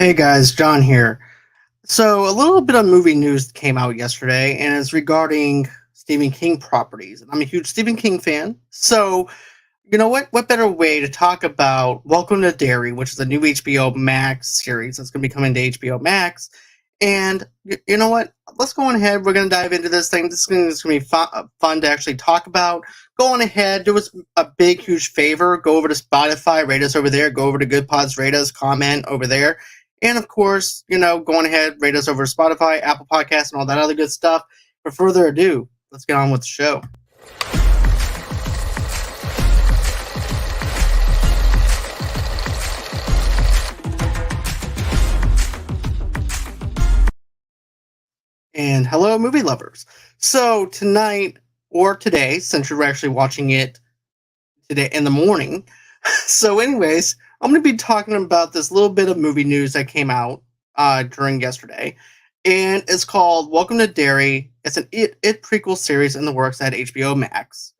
Hey guys, John here. So, a little bit of movie news came out yesterday, and it's regarding Stephen King properties. And I'm a huge Stephen King fan. So, you know what? What better way to talk about Welcome to Derry, which is a new HBO Max series that's going to be coming to HBO Max. And you know what? Let's go on ahead. We're going to dive into this thing. This is going to be fun to actually talk about. Go on ahead. Do us a big, huge favor. Go over to Spotify, rate us over there. Go over to Good Pods, rate us, comment over there. And of course, go on ahead, rate us over Spotify, Apple Podcasts, and all that other good stuff. For further ado, let's get on with the show. And hello, movie lovers. So tonight or today, since you're actually watching it today in the morning. So, anyways, I'm going to be talking about this little bit of movie news that came out during yesterday, and it's called Welcome to Derry. It's an It prequel series in the works at HBOMAX,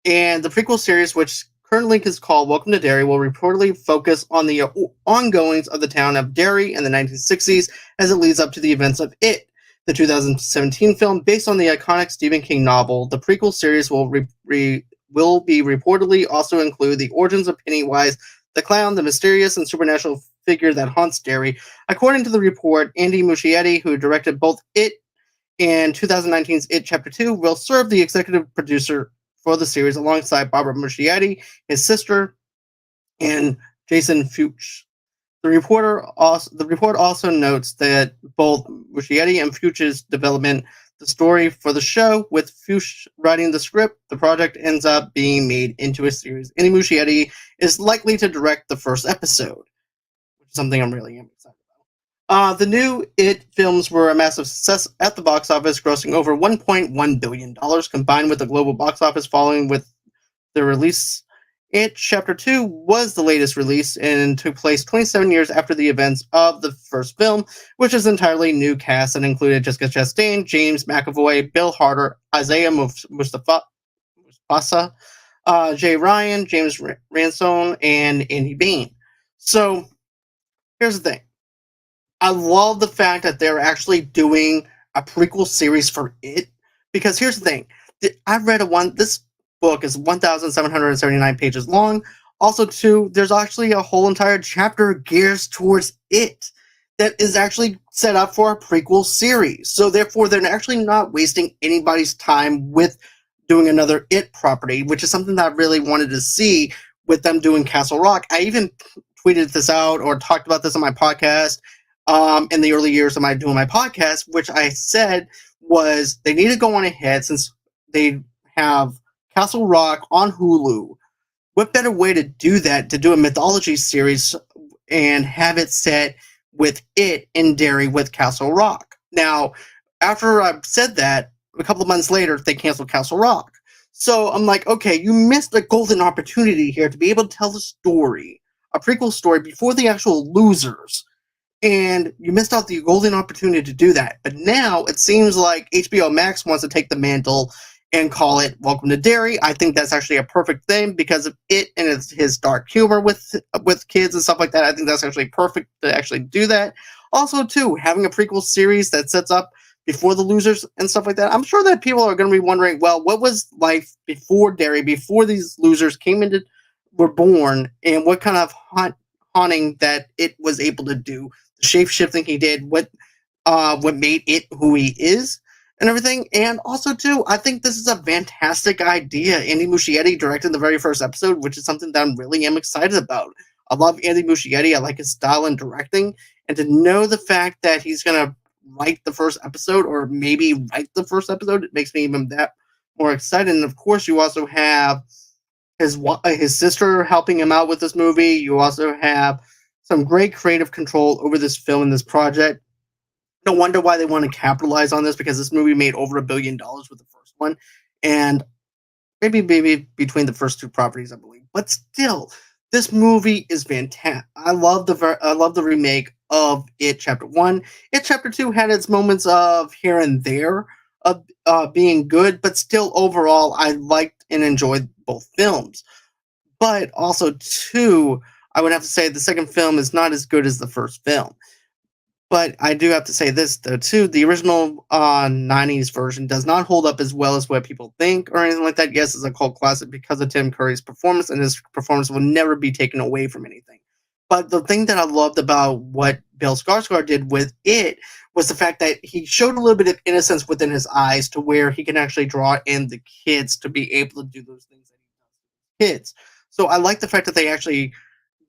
and the prequel series, which currently is called Welcome to Derry, will reportedly focus on the ongoings of the town of Derry in the 1960s as it leads up to the events of It, the 2017 film based on the iconic Stephen King novel. The prequel series will be reportedly also include the origins of Pennywise, the clown, the mysterious and supernatural figure that haunts Derry. According to the report, Andy Muschietti, who directed both It and 2019's It Chapter 2, will serve the executive producer for the series alongside Barbara Muschietti, his sister, and Jason Fuchs. The report also notes that both Muschietti and Fuchs's development the story for the show, with Fuchs writing the script. The project ends up being made into a series. Andy Muschietti is likely to direct the first episode, which is something I'm really excited about. The new It films were a massive success at the box office, grossing over $1.1 billion, combined with the global box office following with the release. It Chapter 2 was the latest release and took place 27 years after the events of the first film, which is entirely new cast and included Jessica Chastain, James McAvoy, Bill Hader, Isaiah Mustafasa, Jay Ryan, James Ransone, and Andy Bain. So, here's the thing. I love the fact that they're actually doing a prequel series for It, because here's the thing. I read this book is 1,779 pages long. Also, too, there's actually a whole entire chapter geared towards It that is actually set up for a prequel series. So, therefore, they're actually not wasting anybody's time with doing another It property, which is something that I really wanted to see with them doing Castle Rock. I even tweeted this out or talked about this on my podcast in the early years of doing my podcast, which I said was they need to go on ahead since they have Castle Rock on Hulu. What better way to do that, to do a mythology series and have it set with It in Derry with Castle Rock? Now, after I said that, a couple of months later, they canceled Castle Rock. So I'm like, okay, you missed a golden opportunity here to be able to tell the story, a prequel story, before the actual losers. And you missed out the golden opportunity to do that. But now it seems like HBO Max wants to take the mantle and call it Welcome to Derry. I think that's actually a perfect thing because of It and his dark humor with kids and stuff like that. I think that's actually perfect to actually do that. Also, too, having a prequel series that sets up before the losers and stuff like that. I'm sure that people are going to be wondering, well, what was life before Derry, before these losers were born, and what kind of haunting that It was able to do, the shape shifting he did, what made It who he is, and everything. And also, too, I think this is a fantastic idea. Andy Muschietti directed the very first episode, which is something that I really am excited about. I love Andy Muschietti. I like his style in directing. And to know the fact that he's going to write the first episode, or maybe write the first episode, it makes me even that more excited. And, of course, you also have his sister helping him out with this movie. You also have some great creative control over this film and this project. No wonder why they want to capitalize on this, because this movie made over $1 billion with the first one, and maybe between the first two properties, I believe. But still, this movie is fantastic. I love the remake of It Chapter 1. It Chapter 2 had its moments of here and there of being good, but still overall, I liked and enjoyed both films. But also, too, I would have to say the second film is not as good as the first film. But I do have to say this though too: the original '90s version does not hold up as well as what people think or anything like that. Yes, it's a cult classic because of Tim Curry's performance, and his performance will never be taken away from anything. But the thing that I loved about what Bill Skarsgård did with it was the fact that he showed a little bit of innocence within his eyes, to where he can actually draw in the kids to be able to do those things that he does with kids. So I like the fact that they actually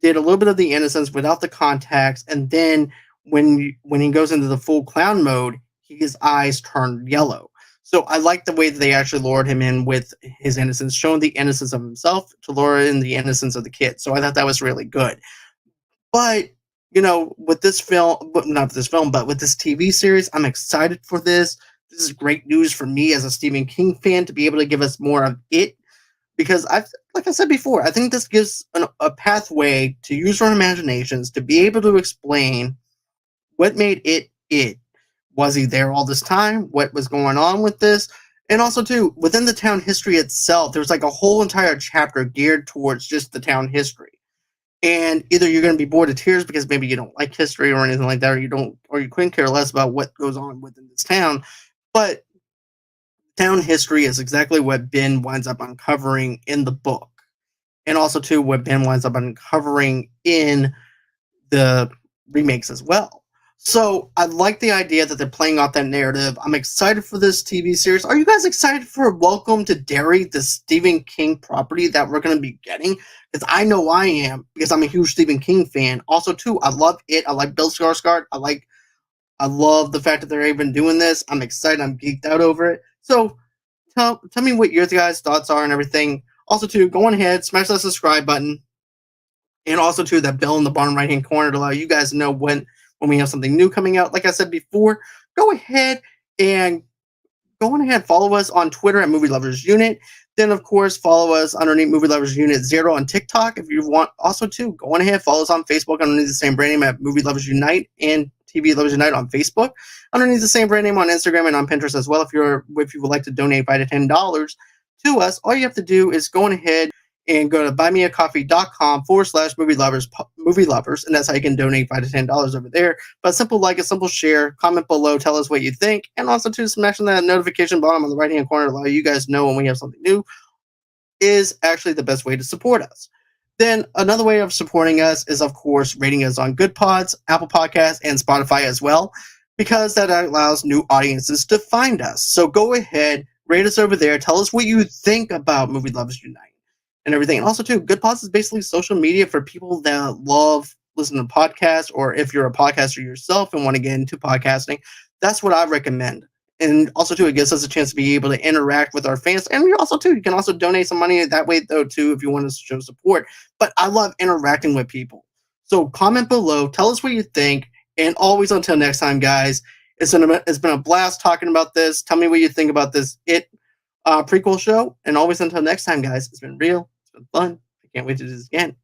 did a little bit of the innocence without the contacts, and then when he goes into the full clown mode, his eyes turn yellow. So I like the way that they actually lured him in with his innocence, showing the innocence of himself to lure in the innocence of the kid. So I thought that was really good. But with this film, but not this film, but with this TV series, I'm excited for this. This is great news for me as a Stephen King fan to be able to give us more of it, because like I said before, I think this gives a pathway to use our imaginations to be able to explain what made it it. Was he there all this time? What was going on with this? And also, too, within the town history itself, there's like a whole entire chapter geared towards just the town history. And either you're going to be bored to tears because maybe you don't like history or anything like that, or you couldn't care less about what goes on within this town. But town history is exactly what Ben winds up uncovering in the book, and also too what Ben winds up uncovering in the remakes as well. So I like the idea that they're playing off that narrative. I'm excited for this TV series. Are you guys excited for Welcome to Derry, the Stephen King property that we're going to be getting? Because I know I am, because I'm a huge Stephen King fan. Also, too, I love it. I like Bill Skarsgård. I love the fact that they're even doing this. I'm excited. I'm geeked out over it. So tell me what your guys' thoughts are and everything. Also, too, go on ahead, smash that subscribe button, and also too that bell in the bottom right hand corner to allow you guys to know when we have something new coming out. Like I said before, go ahead and follow us on Twitter at Movie Lovers Unit. Then, of course, follow us underneath Movie Lovers Unit 0 on TikTok. If you want, also, too, go on ahead, follow us on Facebook underneath the same brand name at Movie Lovers Unite, and TV Lovers Unite on Facebook. Underneath the same brand name on Instagram and on Pinterest as well. If you would like to donate $5 to $10 to us, all you have to do is go on ahead and go to buymeacoffee.com/movie lovers, and that's how you can donate $5 to $10 over there. But simple like, a simple share, comment below, tell us what you think, and also to smashing that notification button on the right hand corner to allow you guys know when we have something new is actually the best way to support us. Then another way of supporting us is, of course, rating us on Good Pods, Apple Podcasts, and Spotify as well, because that allows new audiences to find us. So go ahead, rate us over there, tell us what you think about Movie Lovers Unite and everything. And also, too, Good Pods is basically social media for people that love listening to podcasts, or if you're a podcaster yourself and want to get into podcasting, that's what I recommend. And also, too, it gives us a chance to be able to interact with our fans. And you can also donate some money that way, though, too, if you want to show support. But I love interacting with people. So comment below, tell us what you think, and always until next time, guys, it's been a blast talking about this. Tell me what you think about this prequel show. And always until next time, guys, it's been real. It's been fun. I can't wait to do this again.